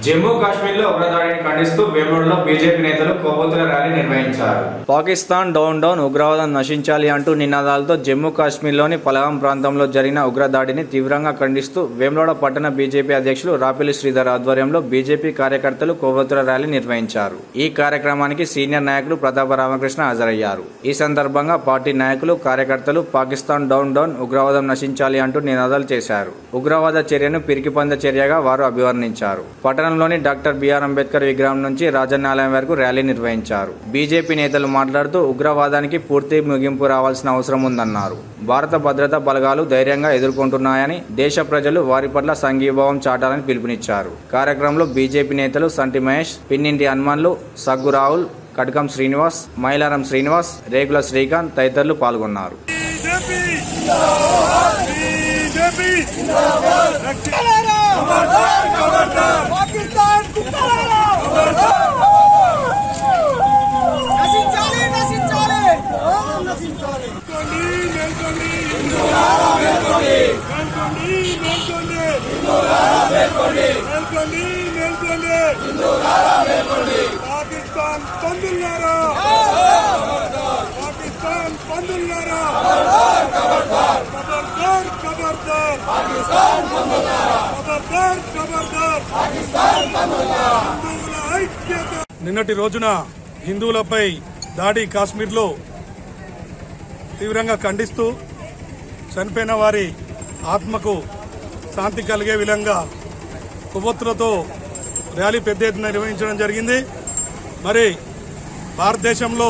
జమ్మూ కాశ్మీర్లో ఉగ్రదాడిని ఖండిస్తూ వేములవాడలో బీజేపీ నేతలు కొవ్వొత్తుల ర్యాలీ నిర్వహించారు. పాకిస్తాన్ డౌన్ ఉగ్రవాదం నశించాలి అంటూ నినాదాలతో జమ్మూ కాశ్మీర్లోని పహల్గాం ప్రాంతంలో జరిగిన ఉగ్రదాడిని తీవ్రంగా ఖండిస్తూ వేములవాడ పట్టణ బీజేపీ అధ్యక్షులు రాపిల్లి శ్రీధర్ ఆధ్వర్యంలో బీజేపీ కార్యకర్తలు కొవ్వొత్తుల ర్యాలీ నిర్వహించారు. ఈ కార్యక్రమానికి సీనియర్ నాయకులు ప్రతాప రామకృష్ణ హాజరయ్యారు. ఈ సందర్భంగా పార్టీ నాయకులు కార్యకర్తలు పాకిస్తాన్ డౌన్ ఉగ్రవాదం నశించాలి అంటూ నినాదాలు చేశారు. ఉగ్రవాద చర్యను పిరికిపంద చర్యగా వారు అభివర్ణించారు. పట్టణంలోని డాక్టర్ బిఆర్ అంబేద్కర్ విగ్రహం నుంచి రాజన్నాలయం వరకు ర్యాలీ నిర్వహించారు. బీజేపీ నేతలు మాట్లాడుతూ ఉగ్రవాదానికి పూర్తి ముగింపు రావాల్సిన అవసరం ఉందన్నారు. భారత భద్రతా బలగాలు ధైర్యంగా ఎదుర్కొంటున్నాయని, దేశ ప్రజలు వారి పట్ల సంఘీభావం చాటాలని పిలుపునిచ్చారు. కార్యక్రమంలో బీజేపీ నేతలు సంటి మహేష్, పిన్నింటి హనుమాన్లు, సగ్గు రాహుల్, కటకం శ్రీనివాస్, మైలారం శ్రీనివాస్, రేగుల శ్రీకాంత్ తదితరులు పాల్గొన్నారు. పాకిస్తాన్ పందులారా, పాకిస్తాన్ పందులారా, ఖబర్దార్ ఖబర్దార్, పాకిస్తాన్ పందులారా, ఖబర్దార్ ఖబర్దార్, పాకిస్తాన్ పందులారా. హిందువుల ఐక్యత. నిన్నటి రోజున హిందువులపై దాడి కాశ్మీర్లో తీవ్రంగా ఖండిస్తూ చనిపోయిన వారి ఆత్మకు శాంతి కలిగే విధంగా కొవ్వొత్తులతో ర్యాలీ పెద్ద ఎత్తున నిర్వహించడం జరిగింది. మరి భారతదేశంలో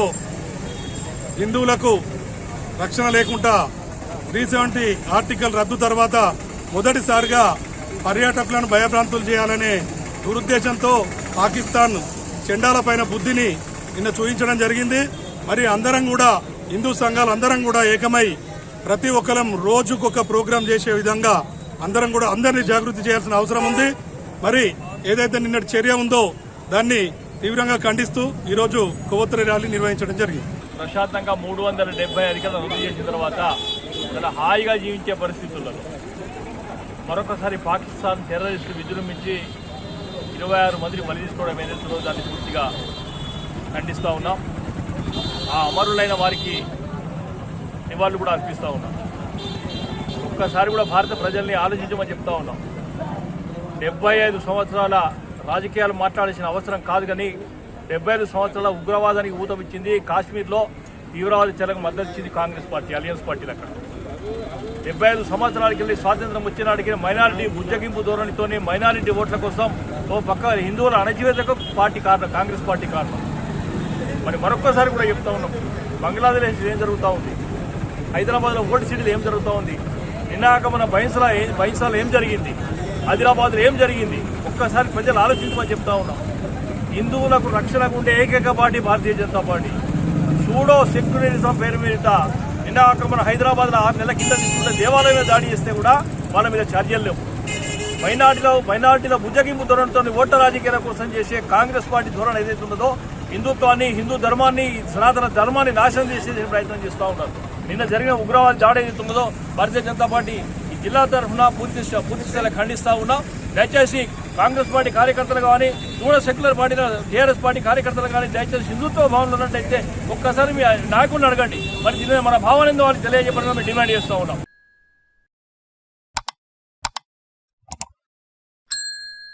హిందువులకు రక్షణ లేకుండా 370 ఆర్టికల్ రద్దు తర్వాత మొదటిసారిగా పర్యాటకులను భయభ్రాంతులు చేయాలనే దురుద్దేశంతో పాకిస్తాన్ చెండాలపైన బుద్ధిని నిన్న చూపించడం జరిగింది. మరి అందరం కూడా హిందూ సంఘాలు అందరం కూడా ఏకమై ప్రతి ఒక్కరం రోజుకొక ప్రోగ్రాం చేసే విధంగా అందరం కూడా అందరినీ జాగృతి చేయాల్సిన అవసరం ఉంది. మరి ఏదైతే నిన్నటి చర్య ఉందో దాన్ని తీవ్రంగా ఖండిస్తూ ఈరోజు కొవ్వొత్తుల ర్యాలీ నిర్వహించడం జరిగింది. ప్రశాంతంగా 370 అధికారులు రద్దు చేసిన తర్వాత చాలా హాయిగా జీవించే పరిస్థితుల్లో మరొకసారి పాకిస్తాన్ టెర్రరిస్టు విజృంభించి 26 మందిని బలి తీసుకోవడం ఏదైతుందో దాన్ని పూర్తిగా ఖండిస్తూ ఉన్నాం. ఆ అమరులైన వారికి నివాళులు కూడా అర్పిస్తూ ఉన్నాం. ఒక్కసారి కూడా భారత ప్రజల్ని ఆలోచించమని చెప్తా ఉన్నాం. 75 సంవత్సరాల రాజకీయాలు మాట్లాడాల్సిన అవసరం కాదు, కానీ 75 సంవత్సరాల ఉగ్రవాదానికి ఊతమిచ్చింది. కాశ్మీర్లో తీవ్రవాద చర్యలకు మద్దతు ఇచ్చింది కాంగ్రెస్ పార్టీ, అలియన్స్ పార్టీలు. అక్కడ 75 సంవత్సరాలకి వెళ్ళి స్వాతంత్రం వచ్చినాడికి మైనారిటీ బుజ్జగింపు ధోరణితోనే మైనారిటీ ఓట్ల కోసం ఓ పక్క హిందువుల అణచివేతకు పార్టీ కారణం, కాంగ్రెస్ పార్టీ కారణం. మరి మరొక్కసారి కూడా చెప్తా ఉన్నాం, బంగ్లాదేశ్ ఏం జరుగుతూ ఉంది, హైదరాబాద్లో ఓల్డ్ సిటీలో ఏం జరుగుతూ ఉంది, నిన్నాక మన బైన్సాలో ఏం జరిగింది, ఆదిలాబాద్లో ఏం జరిగింది, ఒక్కసారి ప్రజలు ఆలోచించమని చెప్తా ఉన్నాం. హిందువులకు రక్షణకు ఉండే ఏకైక party Bharatiya Janata party. Pseudo secularism పేరు మీద నిన్నాక మన హైదరాబాద్లో 6 నెలల కింద తీసుకుంటే దేవాలయం మీద దాడి చేస్తే కూడా వాళ్ళ మీద చర్యలు లేవు. మైనార్టీల బుజ్జగింపు ధోరణితో ఓట్ల రాజకీయాల కోసం చేసే కాంగ్రెస్ పార్టీ ధోరణి ఏదైతే ఉన్నదో హిందుత్వాన్ని, హిందూ ధర్మాన్ని, సనాతన ధర్మాన్ని నాశనం చేసే ప్రయత్నం చేస్తూ ఉన్నారు. నిన్న జరిగిన ఉగ్రవాద దాడి ఏదైతే ఉన్నదో భారతీయ జనతా పార్టీ ఈ జిల్లా తరఫున పూర్తి స్థాయిలో ఖండిస్తూ ఉన్నాం. దయచేసి కాంగ్రెస్ పార్టీ కార్యకర్తలు కానీ, సెక్యులర్ పార్టీ టీఆర్ఎస్ పార్టీ కార్యకర్తలు కానీ దయచేసి హిందుత్వ భావనలు ఉన్నట్టయితే ఒక్కసారి మీ నాయకుడిని అడగండి. మరి దీని మన భావన ఏందో వాళ్ళకి తెలియజేయడం మేము డిమాండ్ చేస్తూ ఉన్నాం.